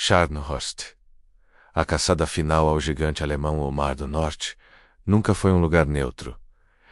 Scharnhorst. A caçada final ao gigante alemão ao Mar do Norte nunca foi um lugar neutro.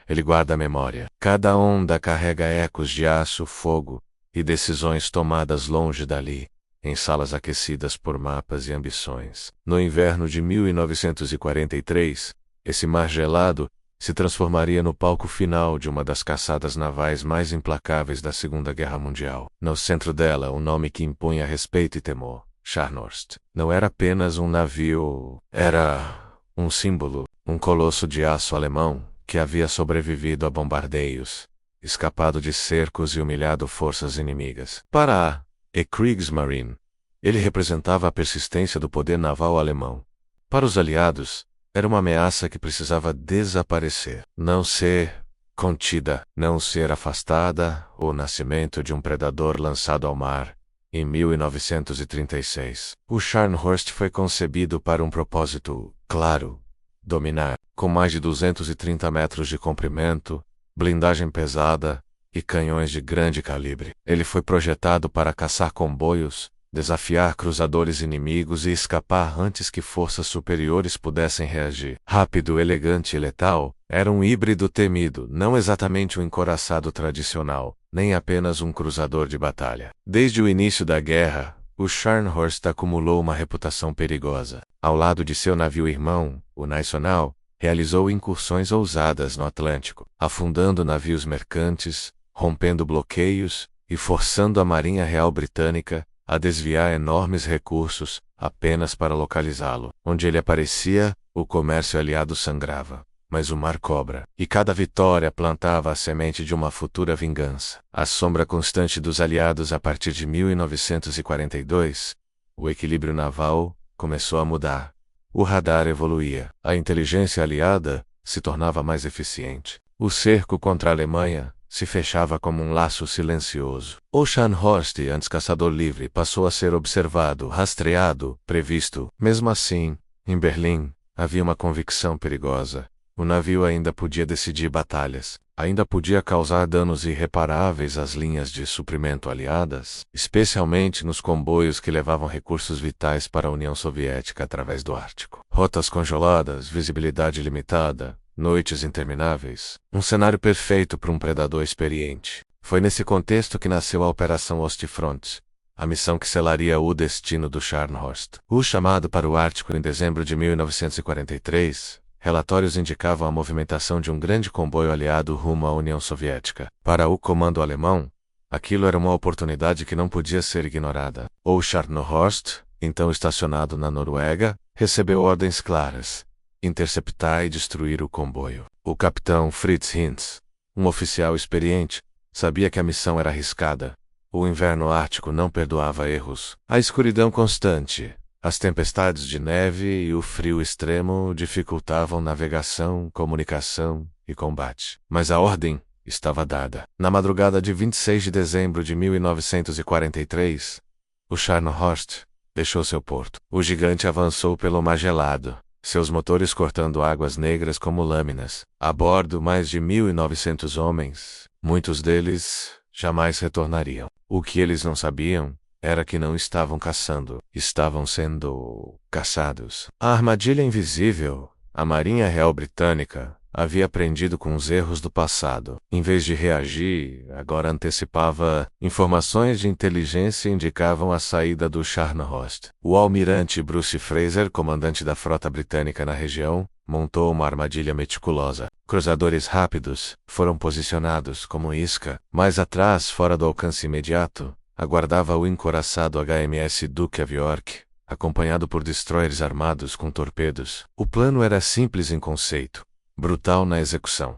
Ele guarda a memória. Cada onda carrega ecos de aço, fogo e decisões tomadas longe dali, em salas aquecidas por mapas e ambições. No inverno de 1943, esse mar gelado se transformaria no palco final de uma das caçadas navais mais implacáveis da Segunda Guerra Mundial. No centro dela, o nome que impunha respeito e temor, Scharnhorst. Não era apenas um navio, era um símbolo, um colosso de aço alemão que havia sobrevivido a bombardeios, escapado de cercos e humilhado forças inimigas. Para a Kriegsmarine, ele representava a persistência do poder naval alemão. Para os aliados, era uma ameaça que precisava desaparecer, não ser contida, não ser afastada, o nascimento de um predador lançado ao mar. Em 1936, o Scharnhorst foi concebido para um propósito claro: dominar. Com mais de 230 metros de comprimento, blindagem pesada e canhões de grande calibre. Ele foi projetado para caçar comboios, desafiar cruzadores inimigos e escapar antes que forças superiores pudessem reagir. Rápido, elegante e letal, era um híbrido temido, não exatamente um encoraçado tradicional, nem apenas um cruzador de batalha. Desde o início da guerra, o Scharnhorst acumulou uma reputação perigosa. Ao lado de seu navio-irmão, o Nacional, realizou incursões ousadas no Atlântico, afundando navios mercantes, rompendo bloqueios e forçando a Marinha Real Britânica a desviar enormes recursos apenas para localizá-lo. Onde ele aparecia, o comércio aliado sangrava, mas o mar cobra, e cada vitória plantava a semente de uma futura vingança. A sombra constante dos aliados a partir de 1942, o equilíbrio naval começou a mudar. O radar evoluía, a inteligência aliada se tornava mais eficiente. O cerco contra a Alemanha se fechava como um laço silencioso. O Scharnhorst, antes caçador livre, passou a ser observado, rastreado, previsto. Mesmo assim, em Berlim, havia uma convicção perigosa. O navio ainda podia decidir batalhas, ainda podia causar danos irreparáveis às linhas de suprimento aliadas, especialmente nos comboios que levavam recursos vitais para a União Soviética através do Ártico. Rotas congeladas, visibilidade limitada, noites intermináveis. Um cenário perfeito para um predador experiente. Foi nesse contexto que nasceu a Operação Ostfront, a missão que selaria o destino do Scharnhorst. O chamado para o Ártico em dezembro de 1943, relatórios indicavam a movimentação de um grande comboio aliado rumo à União Soviética. Para o comando alemão, aquilo era uma oportunidade que não podia ser ignorada. O Scharnhorst, então estacionado na Noruega, recebeu ordens claras: interceptar e destruir o comboio. O capitão Fritz Hintz, um oficial experiente, sabia que a missão era arriscada. O inverno ártico não perdoava erros. A escuridão constante, as tempestades de neve e o frio extremo dificultavam navegação, comunicação e combate. Mas a ordem estava dada. Na madrugada de 26 de dezembro de 1943, o Scharnhorst deixou seu porto. O gigante avançou pelo mar gelado, seus motores cortando águas negras como lâminas. A bordo, mais de 1.900 homens, muitos deles jamais retornariam. O que eles não sabiam era que não estavam caçando, estavam sendo caçados. A armadilha invisível, a Marinha Real Britânica, havia aprendido com os erros do passado. Em vez de reagir, agora antecipava. Informações de inteligência indicavam a saída do Scharnhorst. O almirante Bruce Fraser, comandante da frota britânica na região, montou uma armadilha meticulosa. Cruzadores rápidos foram posicionados como isca. Mais atrás, fora do alcance imediato, aguardava o encoraçado HMS Duke of York, acompanhado por destroyers armados com torpedos. O plano era simples em conceito, brutal na execução: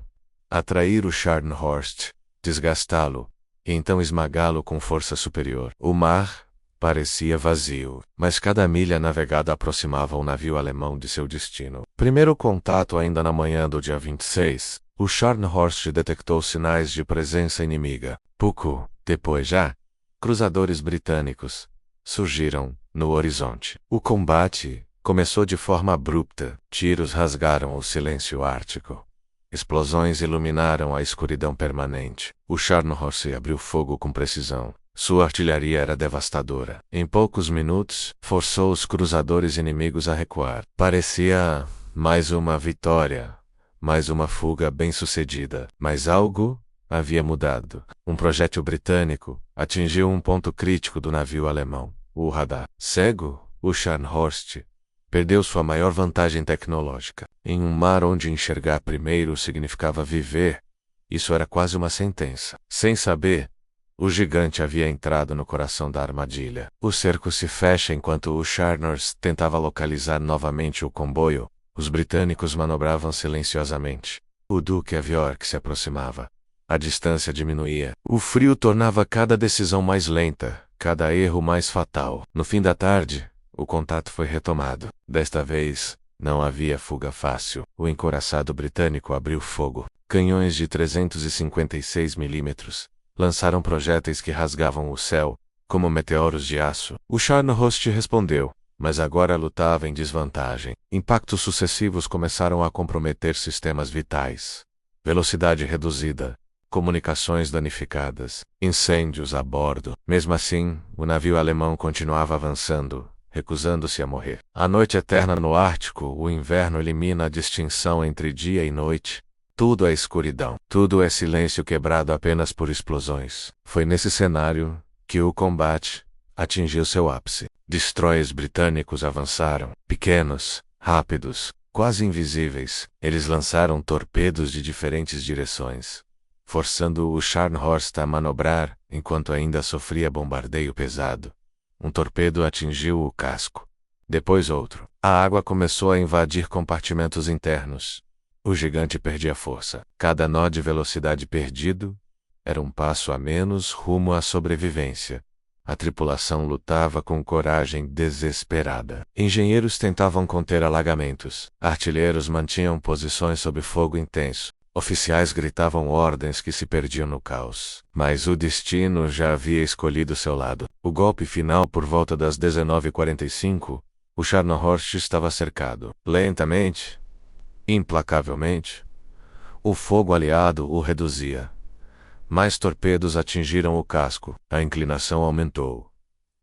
atrair o Scharnhorst, desgastá-lo, e então esmagá-lo com força superior. O mar parecia vazio, mas cada milha navegada aproximava o navio alemão de seu destino. Primeiro contato ainda na manhã do dia 26, o Scharnhorst detectou sinais de presença inimiga. Pouco depois já, cruzadores britânicos surgiram no horizonte. O combate começou de forma abrupta. Tiros rasgaram o silêncio ártico. Explosões iluminaram a escuridão permanente. O Scharnhorst abriu fogo com precisão, Sua artilharia era devastadora. Em poucos minutos, forçou os cruzadores inimigos a recuar. Parecia mais uma vitória, mais uma fuga bem-sucedida. Mas algo havia mudado. Um projétil britânico atingiu um ponto crítico do navio alemão, o radar. Cego, o Scharnhorst perdeu sua maior vantagem tecnológica. Em um mar onde enxergar primeiro significava viver, isso era quase uma sentença. Sem saber, o gigante havia entrado no coração da armadilha. O cerco se fecha enquanto o Scharnhorst tentava localizar novamente o comboio. Os britânicos manobravam silenciosamente. O Duque of York se aproximava. A distância diminuía. O frio tornava cada decisão mais lenta, cada erro mais fatal. No fim da tarde, o contato foi retomado. Desta vez, não havia fuga fácil. O encouraçado britânico abriu fogo. Canhões de 356 milímetros lançaram projéteis que rasgavam o céu, como meteoros de aço. O Scharnhorst respondeu, mas agora lutava em desvantagem. Impactos sucessivos começaram a comprometer sistemas vitais. Velocidade reduzida, comunicações danificadas, incêndios a bordo. Mesmo assim, o navio alemão continuava avançando, recusando-se a morrer. A noite eterna no Ártico, o inverno elimina a distinção entre dia e noite. Tudo é escuridão. Tudo é silêncio quebrado apenas por explosões. Foi nesse cenário que o combate atingiu seu ápice. Destroyers britânicos avançaram, pequenos, rápidos, quase invisíveis. Eles lançaram torpedos de diferentes direções, forçando o Scharnhorst a manobrar enquanto ainda sofria bombardeio pesado. Um torpedo atingiu o casco. Depois outro. A água começou a invadir compartimentos internos. O gigante perdia força. Cada nó de velocidade perdido era um passo a menos rumo à sobrevivência. A tripulação lutava com coragem desesperada. Engenheiros tentavam conter alagamentos. Artilheiros mantinham posições sob fogo intenso. Oficiais gritavam ordens que se perdiam no caos. Mas o destino já havia escolhido seu lado. O golpe final por volta das 19h45, o Scharnhorst estava cercado. Lentamente, implacavelmente, o fogo aliado o reduzia. Mais torpedos atingiram o casco. A inclinação aumentou.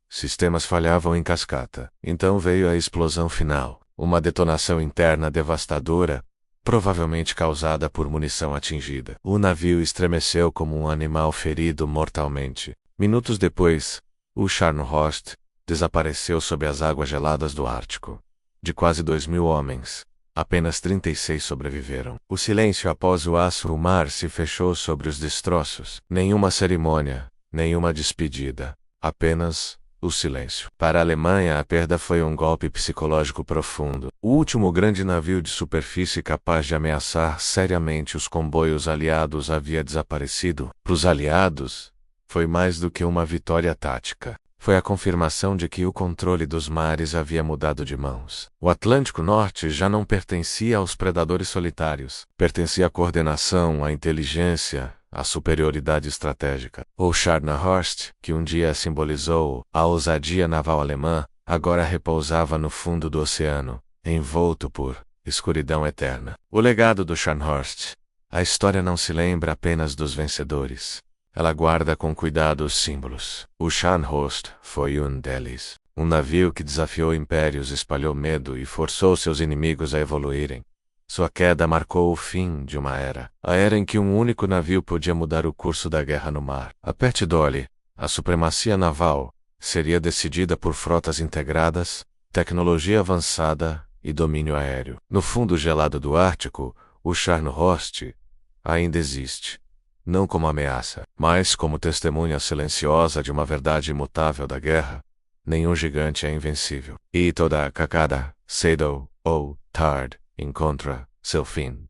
Sistemas falhavam em cascata. Então veio a explosão final. Uma detonação interna devastadora, provavelmente causada por munição atingida. O navio estremeceu como um animal ferido mortalmente. Minutos depois, o Scharnhorst desapareceu sob as águas geladas do Ártico. De quase 2.000 homens, apenas 36 sobreviveram. O silêncio após o aço. O mar se fechou sobre os destroços. Nenhuma cerimônia, nenhuma despedida. Apenas o silêncio. Para a Alemanha, a perda foi um golpe psicológico profundo. O último grande navio de superfície capaz de ameaçar seriamente os comboios aliados havia desaparecido. Para os aliados, foi mais do que uma vitória tática. Foi a confirmação de que o controle dos mares havia mudado de mãos. O Atlântico Norte já não pertencia aos predadores solitários. Pertencia à coordenação, à inteligência, à superioridade estratégica. O Scharnhorst, que um dia simbolizou a ousadia naval alemã, agora repousava no fundo do oceano, envolto por escuridão eterna. O legado do Scharnhorst. A história não se lembra apenas dos vencedores. Ela guarda com cuidado os símbolos. O Scharnhorst foi um deles. Um navio que desafiou impérios, espalhou medo e forçou seus inimigos a evoluírem. Sua queda marcou o fim de uma era. A era em que um único navio podia mudar o curso da guerra no mar. A Pett-Dolly, a supremacia naval, seria decidida por frotas integradas, tecnologia avançada e domínio aéreo. No fundo gelado do Ártico, o Scharnhorst ainda existe. Não como ameaça, mas como testemunha silenciosa de uma verdade imutável da guerra. Nenhum gigante é invencível. E toda cacada, cedo ou tarde, encontra seu fim.